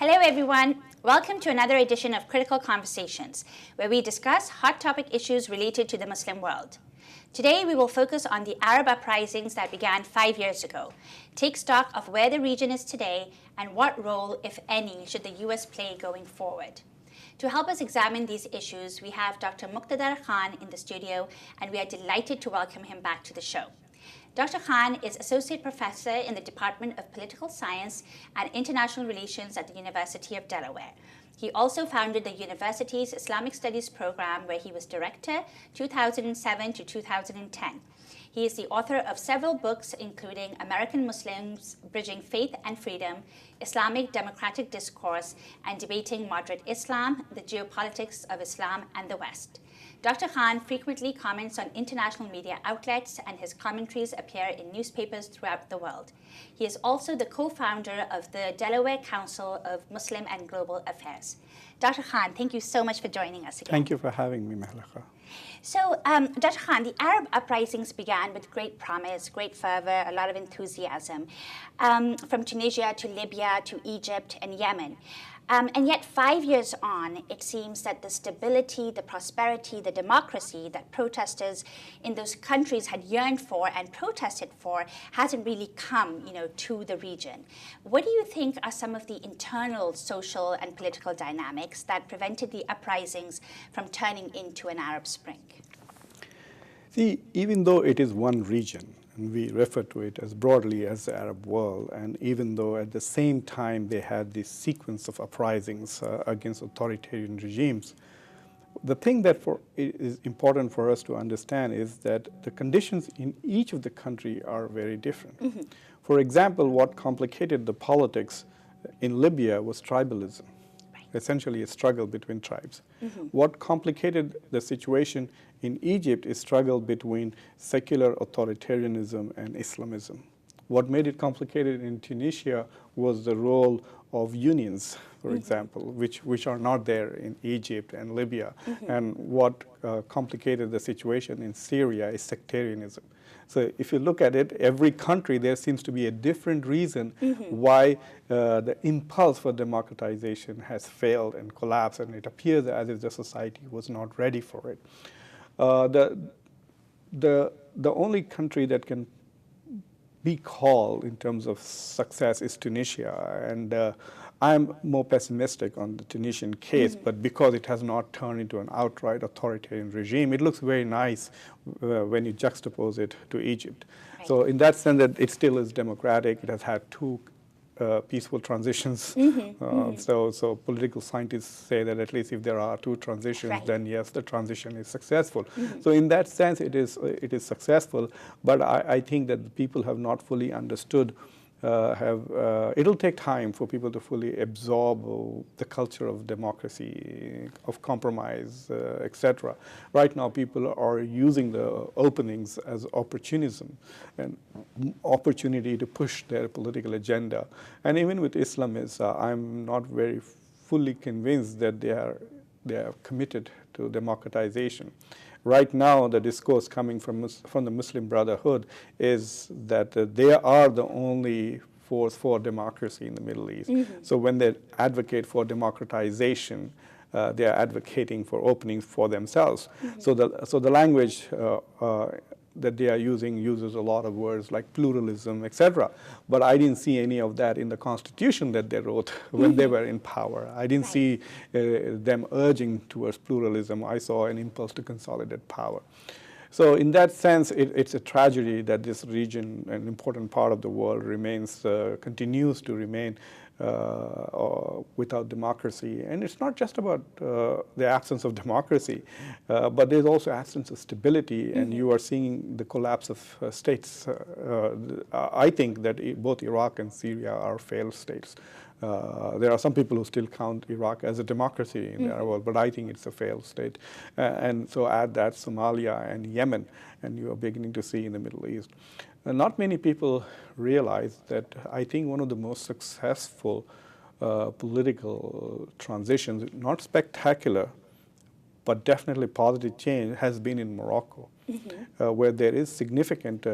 Hello everyone, welcome to another edition of Critical Conversations, where we discuss hot topic issues related to the Muslim world. Today we will focus on the Arab uprisings that began 5 years ago, take stock of where the region is today and what role, if any, should the US play going forward. To help us examine these issues, we have Dr. Muqtedar Khan in the studio, and we are delighted to welcome him back to the show. Dr. Khan is Associate Professor in the Department of Political Science and International Relations at the University of Delaware. He also founded the university's Islamic Studies program, where he was director 2007 to 2010. He is the author of several books, including American Muslims, Bridging Faith and Freedom, Islamic Democratic Discourse, and Debating Moderate Islam, the Geopolitics of Islam and the West. Dr. Khan frequently comments on international media outlets, and his commentaries appear in newspapers throughout the world. He is also the co-founder of the Delaware Council of Muslim and Global Affairs. Dr. Khan, thank you so much for joining us again. Thank you for having me, Mehlaka. So, Dr. Khan, the Arab uprisings began with great promise, great fervor, a lot of enthusiasm, from Tunisia to Libya to Egypt and Yemen. And yet 5 years on, it seems that the stability, the prosperity, the democracy that protesters in those countries had yearned for and protested for hasn't really come, to the region. What do you think are some of the internal social and political dynamics that prevented the uprisings from turning into an Arab Spring? See, even though it is one region, and we refer to it as broadly as the Arab world, and even though at the same time they had this sequence of uprisings against authoritarian regimes, the thing that is important for us to understand is that the conditions in each of the country are very different. Mm-hmm. For example, what complicated the politics in Libya was tribalism, essentially a struggle between tribes. Mm-hmm. What complicated the situation in Egypt is struggle between secular authoritarianism and Islamism. What made it complicated in Tunisia was the role of unions, for mm-hmm. example, which are not there in Egypt and Libya. Mm-hmm. And what complicated the situation in Syria is sectarianism. So if you look at it, every country, there seems to be a different reason mm-hmm. why the impulse for democratization has failed and collapsed, and it appears as if the society was not ready for it. The only country that can be called in terms of success is Tunisia, and I'm more pessimistic on the Tunisian case, mm-hmm. but because it has not turned into an outright authoritarian regime, it looks very nice when you juxtapose it to Egypt. Right. So in that sense, that it still is democratic. It has had two peaceful transitions. Mm-hmm. Mm-hmm. So political scientists say that at least if there are two transitions, right. then yes, the transition is successful. Mm-hmm. So in that sense, it is successful. But I think that the people have not fully understood. It'll take time for people to fully absorb the culture of democracy, of compromise, etc. Right now, people are using the openings as opportunism and opportunity to push their political agenda. And even with Islamists, I'm not very fully convinced that they are committed to democratization. Right now, the discourse coming from the Muslim Brotherhood is that they are the only force for democracy in the Middle East. Mm-hmm. So when they advocate for democratization, they are advocating for openings for themselves. Mm-hmm. So the language that they are using uses a lot of words like pluralism, etc. But I didn't see any of that in the Constitution that they wrote when mm-hmm. they were in power. I didn't right. see them urging towards pluralism. I saw an impulse to consolidate power. So in that sense, it's a tragedy that this region, an important part of the world, continues to remain without democracy. And it's not just about the absence of democracy, but there's also absence of stability, mm-hmm. and you are seeing the collapse of states. I think that both Iraq and Syria are failed states. There are some people who still count Iraq as a democracy in their world, but I think it's a failed state. And so add that Somalia and Yemen, and you are beginning to see in the Middle East. Not many people realize that I think one of the most successful political transitions, not spectacular, but definitely positive change has been in Morocco, where there is significant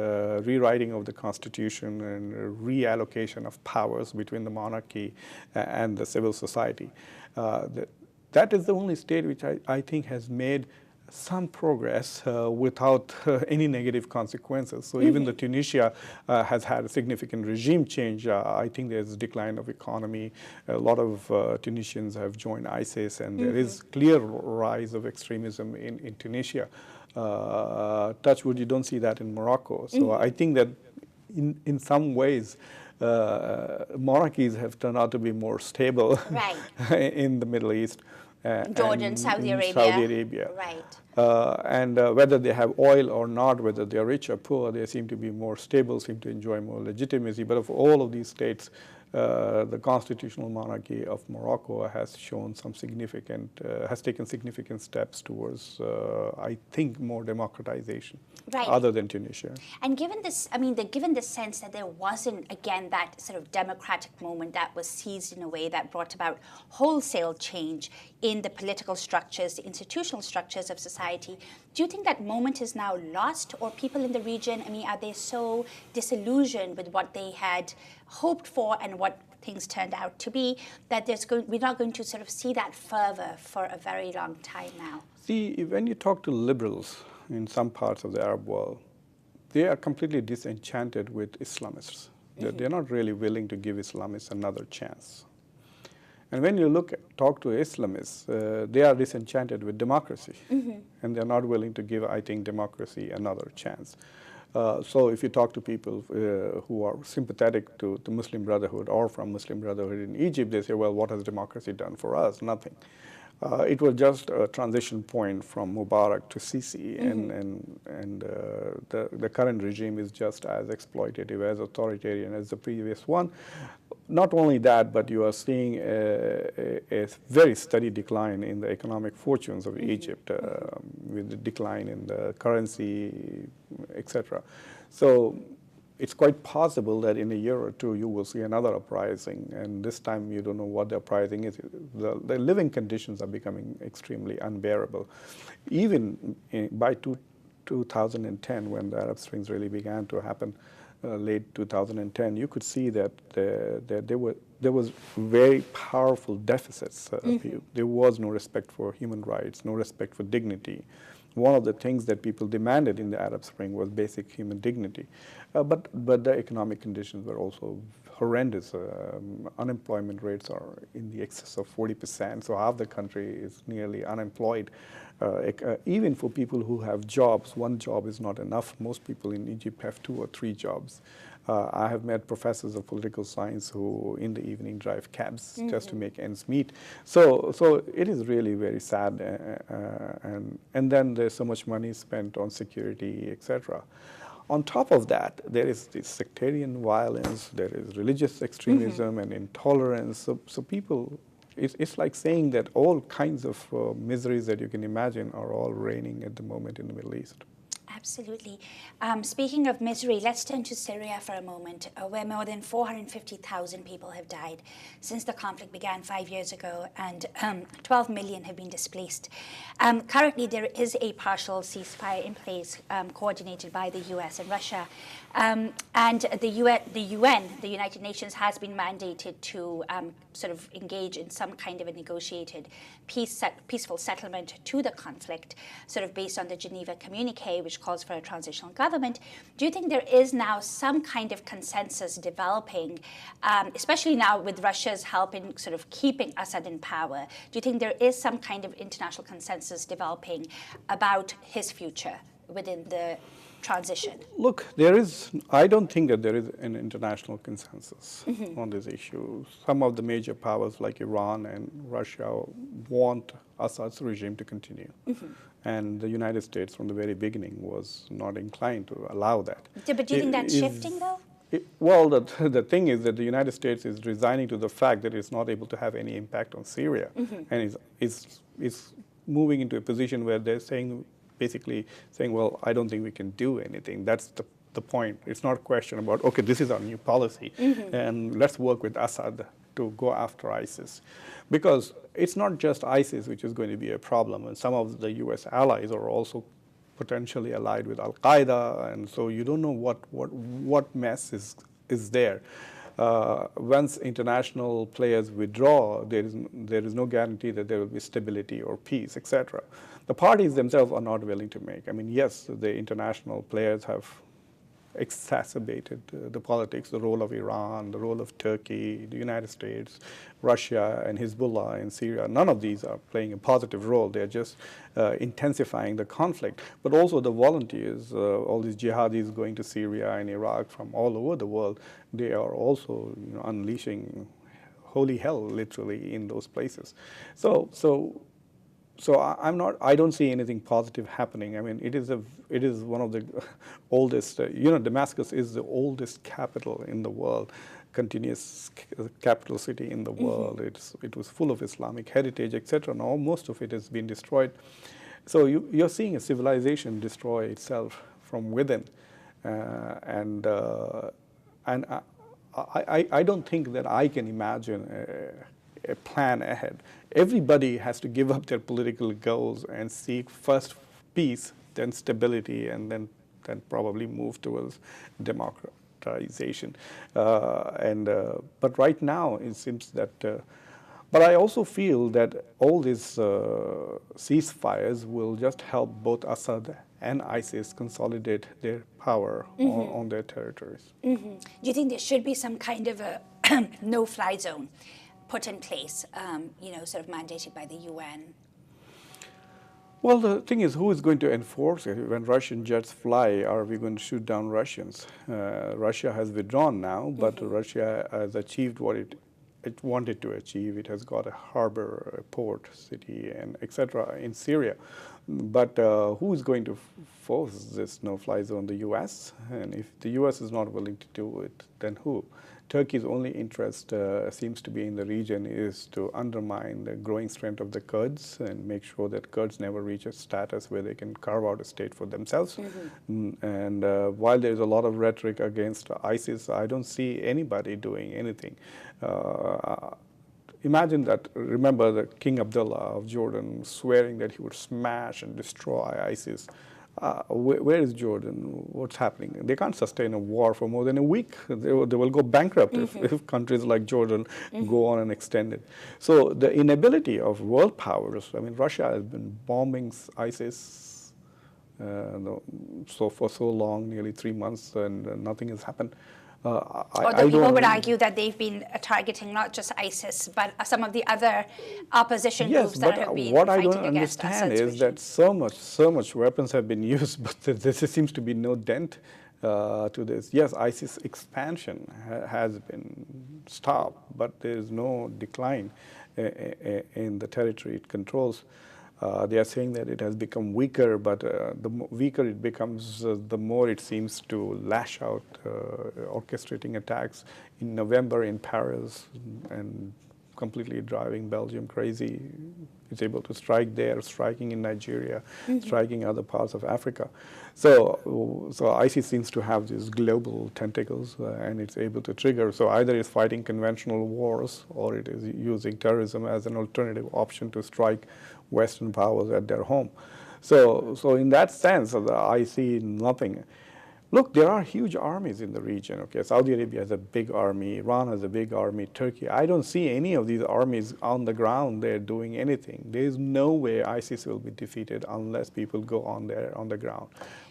rewriting of the constitution and reallocation of powers between the monarchy and the civil society. That is the only state which I think has made some progress without any negative consequences. So even the Tunisia has had a significant regime change. I think there's a decline of economy. A lot of Tunisians have joined ISIS, and there is clear rise of extremism in Tunisia. Touch wood, you don't see that in Morocco. So I think that in some ways, monarchies have turned out to be more stable in the Middle East. Jordan, Saudi Arabia. Right. And whether they have oil or not, whether they are rich or poor, they seem to be more stable, seem to enjoy more legitimacy. But of all of these states, the constitutional monarchy of Morocco has shown some significant, has taken significant steps towards, I think, more democratization, other than Tunisia. And given this, I mean, given the sense that there wasn't, again, that sort of democratic moment that was seized in a way that brought about wholesale change in the political structures, the institutional structures of society, do you think that moment is now lost, or people in the region, I mean, are they so disillusioned with what they had hoped for and what things turned out to be, that we're not going to sort of see that fervor for a very long time now? See, when you talk to liberals in some parts of the Arab world, they are completely disenchanted with Islamists. They're not really willing to give Islamists another chance. And when you talk to Islamists, they are disenchanted with democracy, and they're not willing to give, I think, democracy another chance. So if you talk to people who are sympathetic to the Muslim Brotherhood or from Muslim Brotherhood in Egypt, they say, well, what has democracy done for us? Nothing. It was just a transition point from Mubarak to Sisi, and the current regime is just as exploitative, as authoritarian as the previous one. Not only that, but you are seeing a very steady decline in the economic fortunes of Egypt, with the decline in the currency, etc. So it's quite possible that in a year or two you will see another uprising, and this time you don't know what the uprising is. The living conditions are becoming extremely unbearable. Even by 2010, when the Arab Springs really began to happen, late 2010, you could see that there was very powerful deficits. There was no respect for human rights, no respect for dignity. One of the things that people demanded in the Arab Spring was basic human dignity. But the economic conditions were also horrendous. Unemployment rates are in the excess of 40%, so half the country is nearly unemployed. Even for people who have jobs, one job is not enough. Most people in Egypt have 2 or 3 jobs. I have met professors of political science who in the evening drive cabs just to make ends meet. So it is really very sad, and then there's so much money spent on security, etc. On top of that, there is this sectarian violence, there is religious extremism and intolerance. So people, it's like saying that all kinds of miseries that you can imagine are all reigning at the moment in the Middle East. Absolutely. Speaking of misery, let's turn to Syria for a moment, where more than 450,000 people have died since the conflict began 5 years ago, and 12 million have been displaced. Currently, there is a partial ceasefire in place, coordinated by the US and Russia. And the UN, the United Nations, has been mandated to sort of engage in some kind of a negotiated peaceful settlement to the conflict, sort of based on the Geneva Communique, which calls for a transitional government. Do you think there is now some kind of consensus developing, especially now with Russia's help in sort of keeping Assad in power? Do you think there is some kind of international consensus developing about his future within the transition? Look, I don't think that there is an international consensus on this issue. Some of the major powers like Iran and Russia want Assad's regime to continue. And the United States from the very beginning was not inclined to allow that. But do you think that's shifting though? Well, the thing is that the United States is resigning to the fact that it's not able to have any impact on Syria. And it's moving into a position where they're basically saying, well, I don't think we can do anything. That's the point. It's not a question about, okay, this is our new policy, and let's work with Assad to go after ISIS, because it's not just ISIS which is going to be a problem, and some of the U.S. allies are also potentially allied with Al-Qaeda, and so you don't know what mess is there. Once international players withdraw, there is no guarantee that there will be stability or peace, etc. The parties themselves are not willing to make. I mean, yes, the international players have exacerbated the politics, the role of Iran, the role of Turkey, the United States, Russia, and Hezbollah in Syria. None of these are playing a positive role. They're just intensifying the conflict. But also the volunteers, all these jihadis going to Syria and Iraq from all over the world, they are also unleashing holy hell, literally, in those places. So I don't see anything positive happening. I mean, it is one of the oldest. Damascus is the oldest capital in the world, continuous capital city in the world. It was full of Islamic heritage, etc. Now most of it has been destroyed. So you're seeing a civilization destroy itself from within, and I don't think that I can imagine a plan ahead. Everybody has to give up their political goals and seek first peace, then stability, and then probably move towards democratization. But right now it seems that. But I also feel that all these ceasefires will just help both Assad and ISIS consolidate their power on their territories. Do you think there should be some kind of a no-fly zone put in place, sort of mandated by the UN? Well, the thing is, who is going to enforce it? When Russian jets fly, are we going to shoot down Russians? Russia has withdrawn now, but Russia has achieved what it wanted to achieve. It has got a harbor, a port, city, and etc. in Syria. But who is going to force this no-fly zone? The U.S.? And if the U.S. is not willing to do it, then who? Turkey's only interest seems to be in the region is to undermine the growing strength of the Kurds and make sure that Kurds never reach a status where they can carve out a state for themselves. And while there's a lot of rhetoric against ISIS, I don't see anybody doing anything. Imagine that, remember the King Abdullah of Jordan swearing that he would smash and destroy ISIS. Where is Jordan? What's happening? They can't sustain a war for more than a week. They will go bankrupt if countries like Jordan go on and extend it. So the inability of world powers, I mean, Russia has been bombing ISIS for so long, nearly 3 months, and nothing has happened. Although people would argue that they've been targeting not just ISIS, but some of the other opposition groups that have been what I fighting don't against understand Assad's is regime. that so much weapons have been used, but there seems to be no dent to this. Yes, ISIS expansion has been stopped, but there is no decline in the territory it controls. They are saying that it has become weaker, but the weaker it becomes, the more it seems to lash out, orchestrating attacks in November in Paris and completely driving Belgium crazy. It's able to strike there, striking in Nigeria, striking other parts of Africa. So ISIS seems to have these global tentacles, and it's able to trigger. So either it's fighting conventional wars, or it is using terrorism as an alternative option to strike Western powers at their home. So in that sense, I see nothing. Look, there are huge armies in the region. Okay, Saudi Arabia has a big army, Iran has a big army, Turkey. I don't see any of these armies on the ground there doing anything. There is no way ISIS will be defeated unless people go on there on the ground.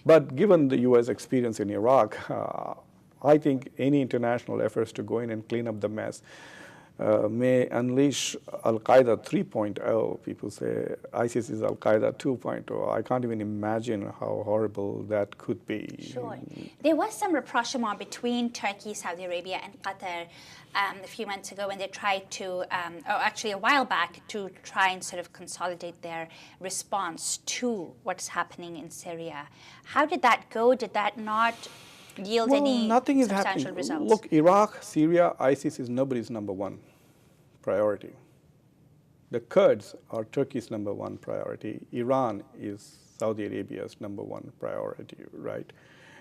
But given the U.S. experience in Iraq, I think any international efforts to go in and clean up the mess may unleash Al-Qaeda 3.0. People say ISIS is Al-Qaeda 2.0. I can't even imagine how horrible that could be. Sure. There was some rapprochement between Turkey, Saudi Arabia, and Qatar a few months ago when they tried to, or actually a while back, to try and sort of consolidate their response to what's happening in Syria. How did that go? Did that not yield any nothing is substantial happening. results? Look, Iraq, Syria, ISIS is nobody's number one priority. The Kurds are Turkey's number one priority. Iran is Saudi Arabia's number one priority, right?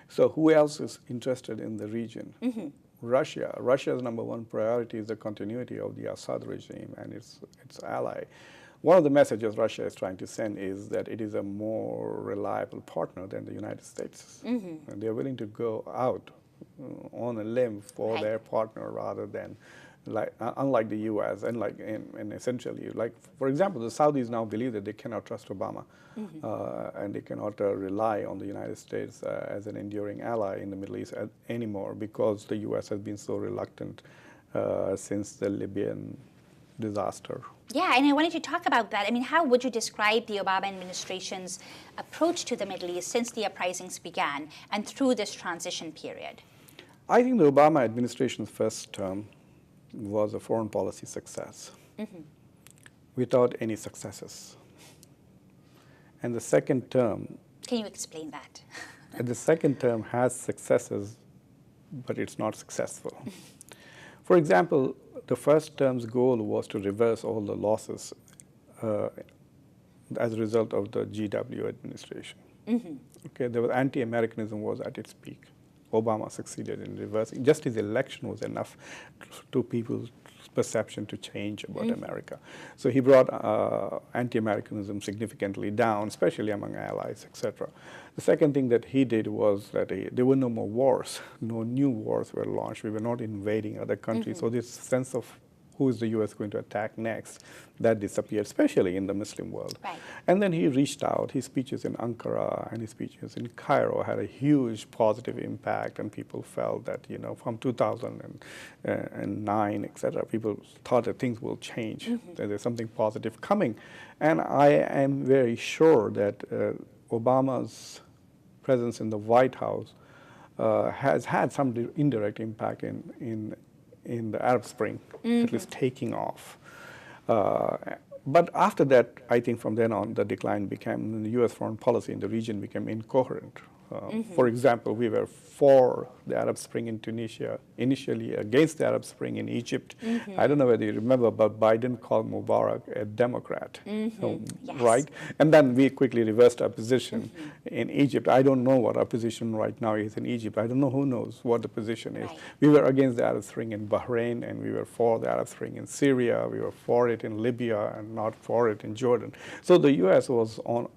So who else is interested in the region? Russia. Russia's number one priority is the continuity of the Assad regime and its ally. One of the messages Russia is trying to send is that it is a more reliable partner than the United States. And they're willing to go out on a limb for their partner rather than, unlike the U.S. and essentially, like, for example, the Saudis now believe that they cannot trust Obama and they cannot rely on the United States as an enduring ally in the Middle East anymore because the U.S. has been so reluctant since the Libyan disaster. Yeah, and I wanted to talk about that. I mean, how would you describe the Obama administration's approach to the Middle East since the uprisings began and through this transition period? I think the Obama administration's first term was a foreign policy success without any successes. And the second term... Can you explain that? The second term has successes, but it's not successful. For example, the first term's goal was to reverse all the losses as a result of the GW administration. Okay, there was anti-Americanism was at its peak. Obama succeeded in reversing. Just his election was enough to people's perception to change about America. So he brought anti-Americanism significantly down, especially among allies, etc. The second thing that he did was that there were no more wars. No new wars were launched. We were not invading other countries. So this sense of who is the U.S. going to attack next, that disappeared, especially in the Muslim world. Right. And then he reached out. His speeches in Ankara and his speeches in Cairo had a huge positive impact, and people felt that, you know, from 2009, etc., people thought that things will change, that there's something positive coming. And I am very sure that Obama's presence in the White House has had some indirect impact in the Arab Spring, at least taking off. But after that, I think from then on, the decline became, the U.S. foreign policy in the region became incoherent. For example, we were for the Arab Spring in Tunisia, initially against the Arab Spring in Egypt. I don't know whether you remember, but Biden called Mubarak a Democrat, right? And then we quickly reversed our position in Egypt. I don't know what our position right now is in Egypt. I don't know, who knows what the position is. We were against the Arab Spring in Bahrain, and we were for the Arab Spring in Syria. We were for it in Libya and not for it in Jordan. So the U.S. was on,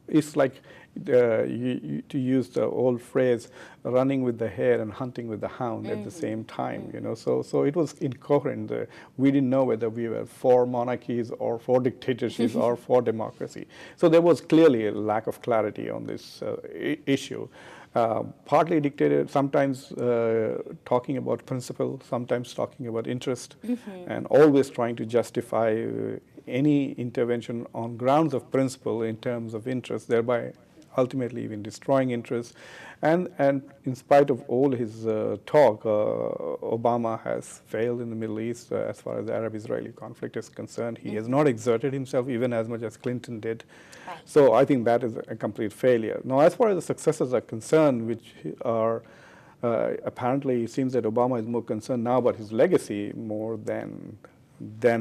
it's like, to use the old phrase, running with the hare and hunting with the hound at the same time, you know. So it was incoherent. We didn't know whether we were for monarchies or for dictatorships or for democracy. So there was clearly a lack of clarity on this issue. Partly dictated, sometimes talking about principle, sometimes talking about interest, and always trying to justify any intervention on grounds of principle in terms of interest, thereby ultimately even destroying interest. And in spite of all his talk, Obama has failed in the Middle East as far as the Arab-Israeli conflict is concerned. He has not exerted himself even as much as Clinton did. Right. So I think that is a complete failure. Now, as far as the successes are concerned, which are apparently, it seems that Obama is more concerned now about his legacy more than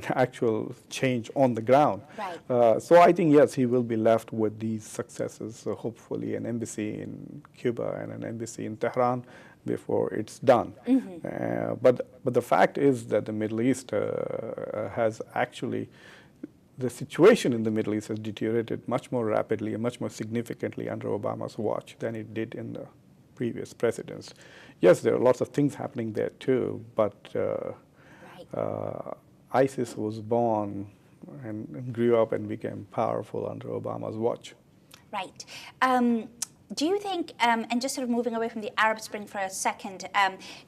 actual change on the ground. Right. So I think, yes, he will be left with these successes, hopefully an embassy in Cuba and an embassy in Tehran before it's done. But the fact is that the Middle East has actually, the situation in the Middle East has deteriorated much more rapidly and much more significantly under Obama's watch than it did in the previous presidents. Yes, there are lots of things happening there too, but ISIS was born and grew up and became powerful under Obama's watch. Right. Do you think, and just sort of moving away from the Arab Spring for a second,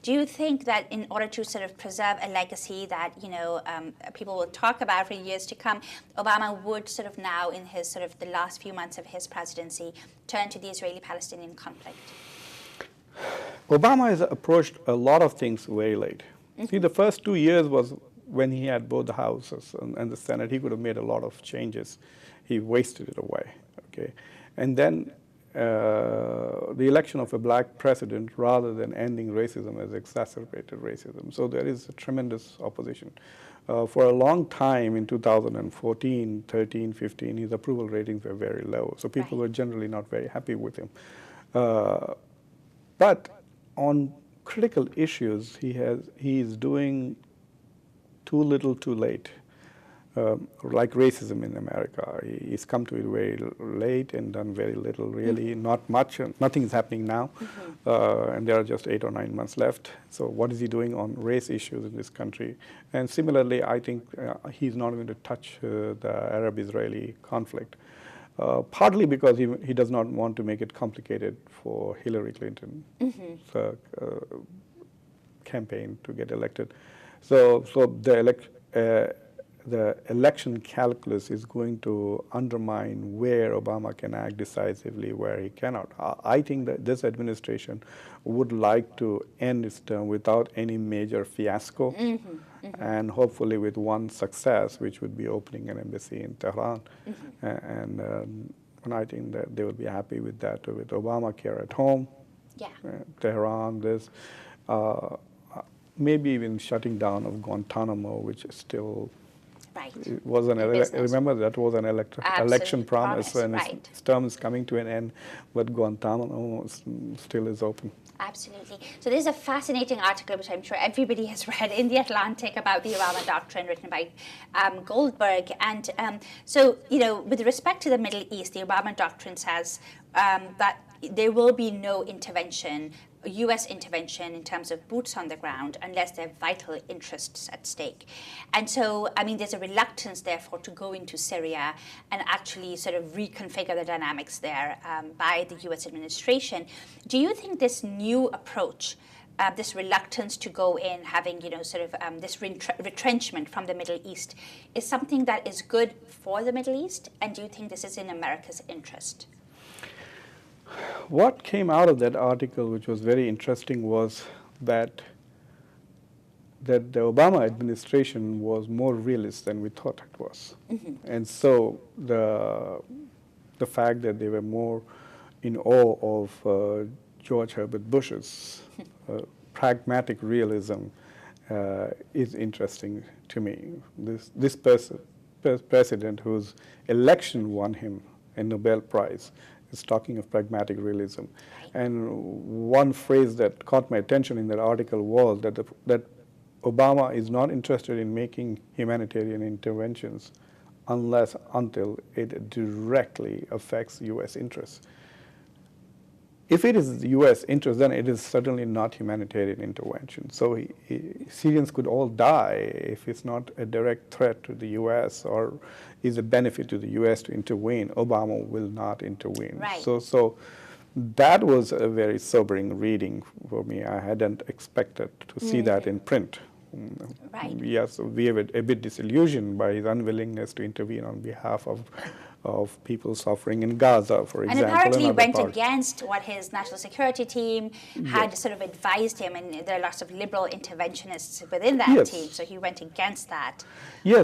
do you think that in order to sort of preserve a legacy that, you know, people will talk about for years to come, Obama would sort of now, in his sort of the last few months of his presidency, turn to the Israeli-Palestinian conflict? Obama has approached a lot of things very late. See, the first 2 years was when he had both the houses and the Senate. He could have made a lot of changes. He wasted it away, okay? And then the election of a black president, rather than ending racism, has exacerbated racism. So there is a tremendous opposition. For a long time in 2014, 13, 15, his approval ratings were very low. So people were generally not very happy with him. But on critical issues, he is doing too little, too late. Like racism in America, he's come to it very late and done very little, really, not much. Nothing is happening now, and there are just 8 or 9 months left. So what is he doing on race issues in this country? And similarly, I think he's not going to touch the Arab-Israeli conflict, partly because he does not want to make it complicated for Hillary Clinton's campaign to get elected. So the election calculus is going to undermine where Obama can act decisively, where he cannot. I think that this administration would like to end its term without any major fiasco, and hopefully with one success, which would be opening an embassy in Tehran. And I think that they will be happy with that, with Obamacare at home, Tehran, maybe even shutting down of Guantanamo, which is still... Right. It was remember that was an election promise, and its term is coming to an end, but Guantanamo still is open. Absolutely. So there's a fascinating article, which I'm sure everybody has read, in The Atlantic about the Obama Doctrine, written by Goldberg. And so, with respect to the Middle East, the Obama Doctrine says that there will be no intervention, U.S. intervention in terms of boots on the ground, unless there are vital interests at stake. And so, there's a reluctance, therefore, to go into Syria and actually sort of reconfigure the dynamics there by the U.S. administration. Do you think this new approach, this reluctance to go in, having, this retrenchment from the Middle East, is something that is good for the Middle East? And do you think this is in America's interest? What came out of that article, which was very interesting, was that the Obama administration was more realist than we thought it was. And so the fact that they were more in awe of George Herbert Bush's pragmatic realism is interesting to me. This president whose election won him a Nobel Prize is talking of pragmatic realism. And one phrase that caught my attention in that article was that Obama is not interested in making humanitarian interventions until it directly affects U.S. interests. If it is U.S. interest, then it is certainly not humanitarian intervention. So Syrians could all die if it's not a direct threat to the U.S. or is a benefit to the U.S. to intervene. Obama will not intervene. Right. So that was a very sobering reading for me. I hadn't expected to see that in print. Right. Yes, we were a bit disillusioned by his unwillingness to intervene on behalf of people suffering in Gaza, for example. And apparently went against what his national security team had sort of advised him, and there are lots of liberal interventionists within that team, so he went against that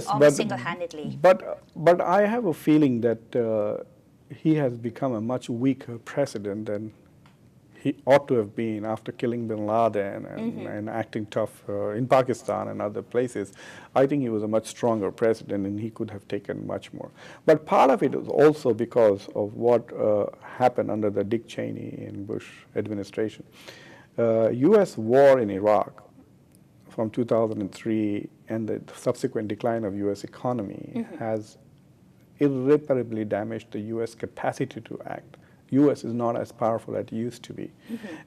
almost single-handedly. But I have a feeling that he has become a much weaker president than he ought to have been after killing bin Laden and acting tough in Pakistan and other places. I think he was a much stronger president, and he could have taken much more. But part of it was also because of what happened under the Dick Cheney and Bush administration. U.S. war in Iraq from 2003 and the subsequent decline of U.S. economy has irreparably damaged the U.S. capacity to act. U.S. is not as powerful as it used to be.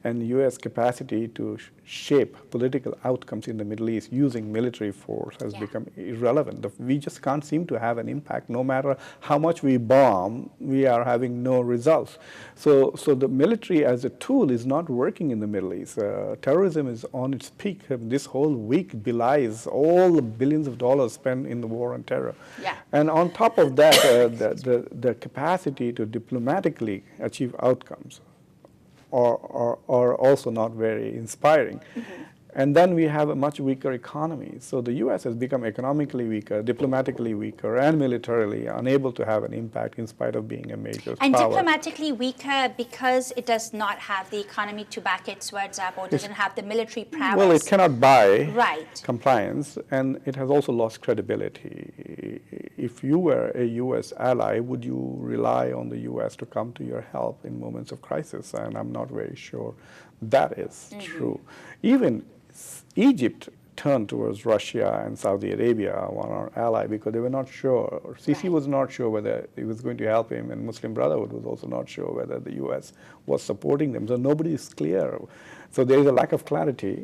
And the U.S. capacity to shape political outcomes in the Middle East using military force has become irrelevant. We just can't seem to have an impact. No matter how much we bomb, we are having no results. So the military as a tool is not working in the Middle East. Terrorism is on its peak. This whole week belies all the billions of dollars spent in the war on terror. And on top of that, the capacity to diplomatically achieve outcomes are also not very inspiring. And then we have a much weaker economy. So the U.S. has become economically weaker, diplomatically weaker, and militarily unable to have an impact in spite of being a major and power. Diplomatically weaker because it does not have the economy to back its words up, or doesn't have the military prowess. Well, it cannot buy compliance, and it has also lost credibility. if you were a U.S. ally, would you rely on the U.S. to come to your help in moments of crisis? And I'm not very sure that is true. Even Egypt turned towards Russia and Saudi Arabia, one our ally, because they were not sure. Or Sisi was not sure whether he was going to help him, and Muslim Brotherhood was also not sure whether the U.S. was supporting them. So nobody is clear. So there is a lack of clarity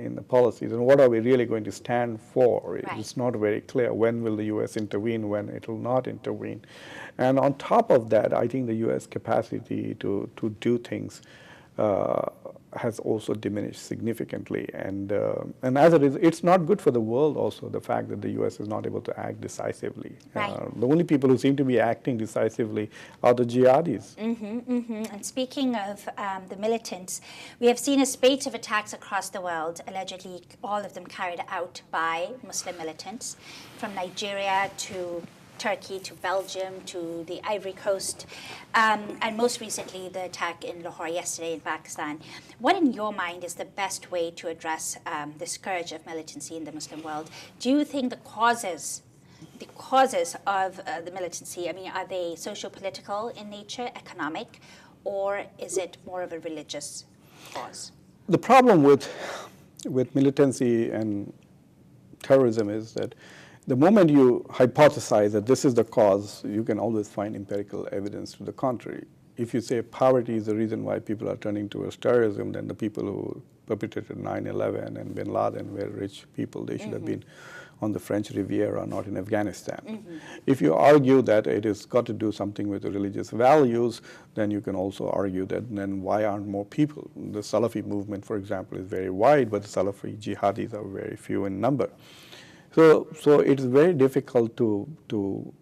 in the policies, and what are we really going to stand for? It's not very clear. When will the U.S. intervene, when it will not intervene? And on top of that, I think the U.S. capacity to do things has also diminished significantly, and as it is, it's not good for the world also, the fact that the U.S. is not able to act decisively. The only people who seem to be acting decisively are the jihadis. And speaking of the militants, we have seen a spate of attacks across the world, allegedly all of them carried out by Muslim militants, from Nigeria to Turkey to Belgium to the Ivory Coast, and most recently the attack in Lahore yesterday in Pakistan. What in your mind is the best way to address the scourge of militancy in the Muslim world? Do you think the causes of the militancy, I mean, are they socio-political in nature, economic, or is it more of a religious cause? The problem with militancy and terrorism is that the moment you hypothesize that this is the cause, you can always find empirical evidence to the contrary. If you say poverty is the reason why people are turning towards terrorism, then the people who perpetrated 9/11 and bin Laden were rich people. They should have been on the French Riviera, not in Afghanistan. If you argue that it has got to do something with the religious values, then you can also argue that then why aren't more people? The Salafi movement, for example, is very wide, but the Salafi jihadis are very few in number. So it's very difficult to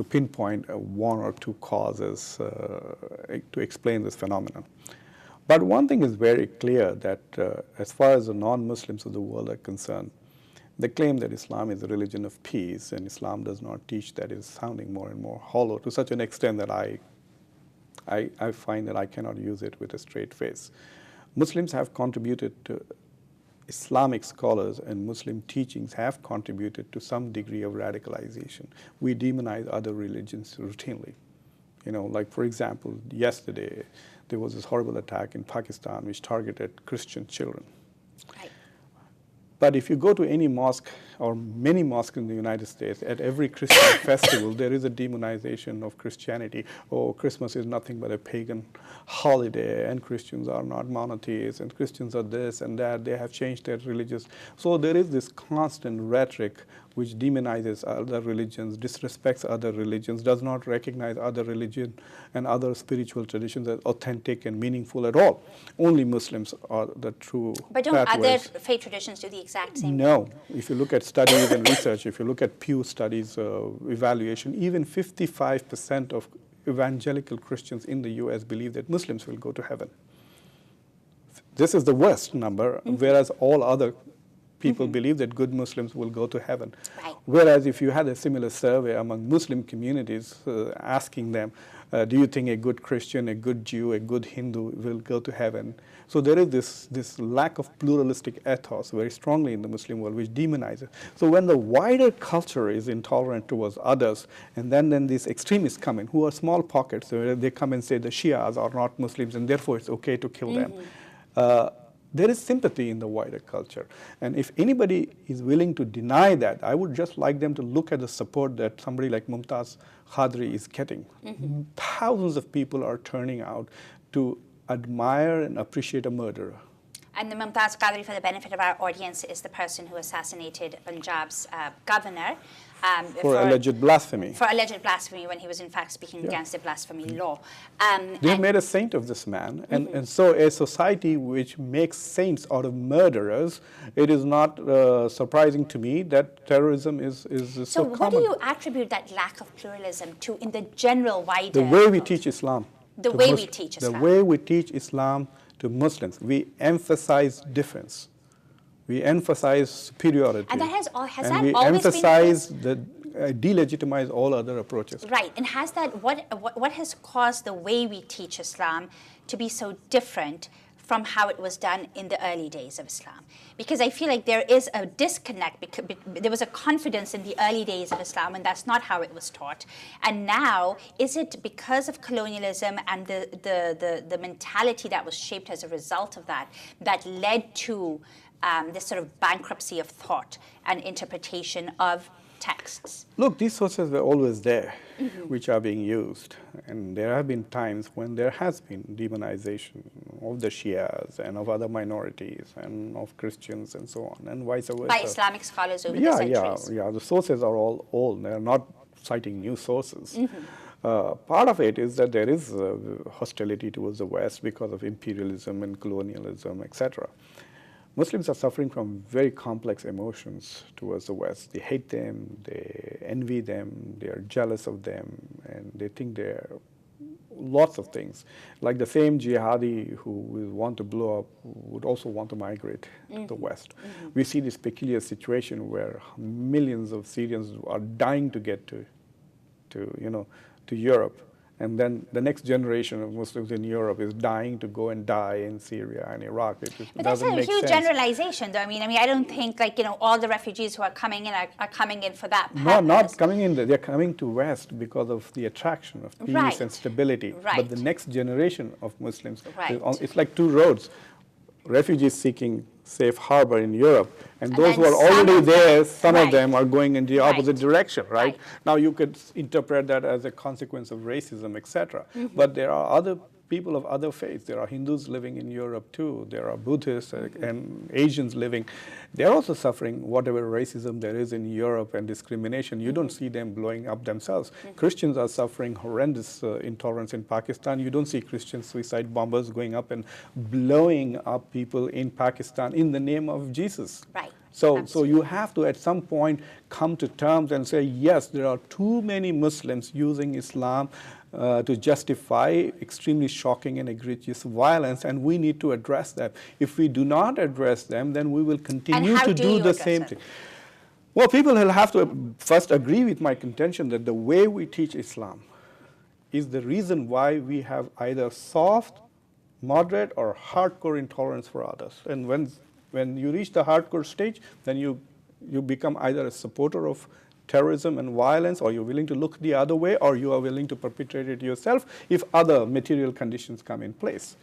pinpoint one or two causes to explain this phenomenon. But one thing is very clear, that as far as the non-Muslims of the world are concerned, they claim that Islam is a religion of peace, and Islam does not teach that. Is sounding more and more hollow, to such an extent that I find that I cannot use it with a straight face. Muslims have contributed to Islamic scholars and Muslim teachings have contributed to some degree of radicalization. We demonize other religions routinely. You know, like for example, yesterday there was this horrible attack in Pakistan which targeted Christian children. Right. But if you go to any mosque or many mosques in the United States, at every Christian festival, there is a demonization of Christianity. Oh, Christmas is nothing but a pagan holiday, and Christians are not monotheists, and Christians are this and that. They have changed their religious. So there is this constant rhetoric which demonizes other religions, disrespects other religions, does not recognize other religion and other spiritual traditions as authentic and meaningful at all. Only Muslims are the true But don't pathways. other faith traditions do the exact same thing? No. If you look at studies and research, if you look at Pew studies, evaluation, even 55% of evangelical Christians in the U.S. believe that Muslims will go to heaven. This is the worst number, whereas all other people believe that good Muslims will go to heaven. Right. Whereas if you had a similar survey among Muslim communities asking them, do you think a good Christian, a good Jew, a good Hindu will go to heaven? So there is this lack of pluralistic ethos very strongly in the Muslim world, which demonizes. So when the wider culture is intolerant towards others, and then these extremists come in, who are small pockets, so they come and say the Shias are not Muslims, and therefore it's okay to kill them. There is sympathy in the wider culture. And if anybody is willing to deny that, I would just like them to look at the support that somebody like Mumtaz Khadri is getting. Thousands of people are turning out to admire and appreciate a murderer. And the Mumtaz Qadri, for the benefit of our audience, is the person who assassinated Punjab's governor. For alleged blasphemy. For alleged blasphemy, when he was in fact speaking against the blasphemy law. They have made a saint of this man. And so a society which makes saints out of murderers, it is not surprising to me that terrorism is so common. So what do you attribute that lack of pluralism to in the general wider... The way we teach Islam. The way we teach Islam. The way we teach Islam to Muslims. We emphasize difference. We emphasize superiority. And that has that we always emphasize delegitimize all other approaches. Right. And has that what has caused the way we teach Islam to be so different from how it was done in the early days of Islam? Because I feel like there is a disconnect. Because there was a confidence in the early days of Islam, and that's not how it was taught. And now, is it because of colonialism and the mentality that was shaped as a result of that that led to this sort of bankruptcy of thought and interpretation of texts? Look, these sources were always there, which are being used. And there have been times when there has been demonization of the Shias and of other minorities and of Christians and so on, and vice versa. By Islamic scholars over the centuries. Yeah. The sources are all old. They're not citing new sources. Part of it is that there is hostility towards the West because of imperialism and colonialism, etc. Muslims are suffering from very complex emotions towards the West. They hate them, they envy them, they are jealous of them, and they think they're lots of things. Like the same jihadi who will want to blow up would also want to migrate to the West. We see this peculiar situation where millions of Syrians are dying to get to Europe. And then the next generation of Muslims in Europe is dying to go and die in Syria and Iraq. But that's a huge generalization, though. I mean, I don't think all the refugees who are coming in are coming in for that purpose. No, not coming in. They're coming to West because of the attraction of peace and stability. Right. But the next generation of Muslims, it's like two roads. Refugees seeking safe harbor in Europe, and those who are already there, some of them are going in the opposite direction, right? Now you could interpret that as a consequence of racism, etc. But there are other people of other faiths. There are Hindus living in Europe too. There are Buddhists and Asians living. They're also suffering whatever racism there is in Europe and discrimination. You don't see them blowing up themselves. Christians are suffering horrendous intolerance in Pakistan. You don't see Christian suicide bombers going up and blowing up people in Pakistan in the name of Jesus. Right. So you have to at some point come to terms and say, yes, there are too many Muslims using Islam to justify extremely shocking and egregious violence, and we need to address that. If we do not address them, then we will continue to do the same thing. Well, people will have to first agree with my contention that the way we teach Islam is the reason why we have either soft, moderate, or hardcore intolerance for others. And when you reach the hardcore stage, then you become either a supporter of terrorism and violence, or you're willing to look the other way, or you are willing to perpetrate it yourself if other material conditions come in place.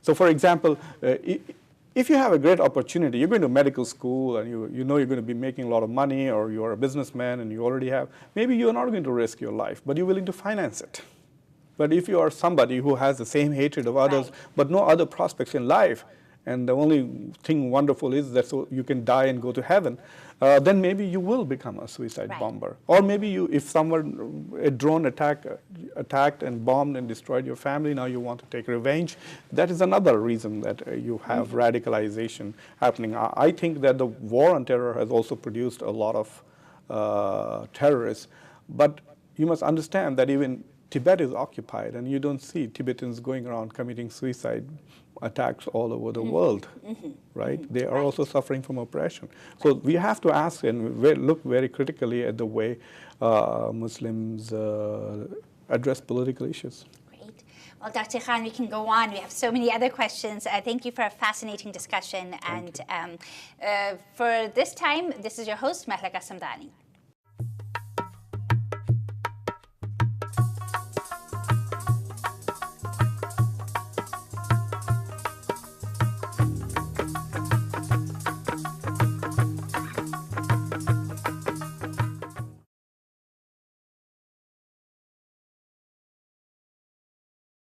So for example, if you have a great opportunity, you're going to medical school and you know you're going to be making a lot of money, or you're a businessman and you already have, maybe you're not going to risk your life, but you're willing to finance it. But if you are somebody who has the same hatred of others, but no other prospects in life, and the only thing wonderful is that so you can die and go to heaven, then maybe you will become a suicide bomber. Or maybe if a drone attacked and bombed and destroyed your family, now you want to take revenge. That is another reason that you have radicalization happening. I think that the war on terror has also produced a lot of terrorists. But you must understand that even Tibet is occupied, and you don't see Tibetans going around committing suicide attacks all over the world, right? They are also suffering from oppression. So we have to ask and look very critically at the way Muslims address political issues. Great. Well, Dr. Khan, we can go on. We have so many other questions. Thank you for a fascinating discussion. And for this time, this is your host, Mehlaka Samdani.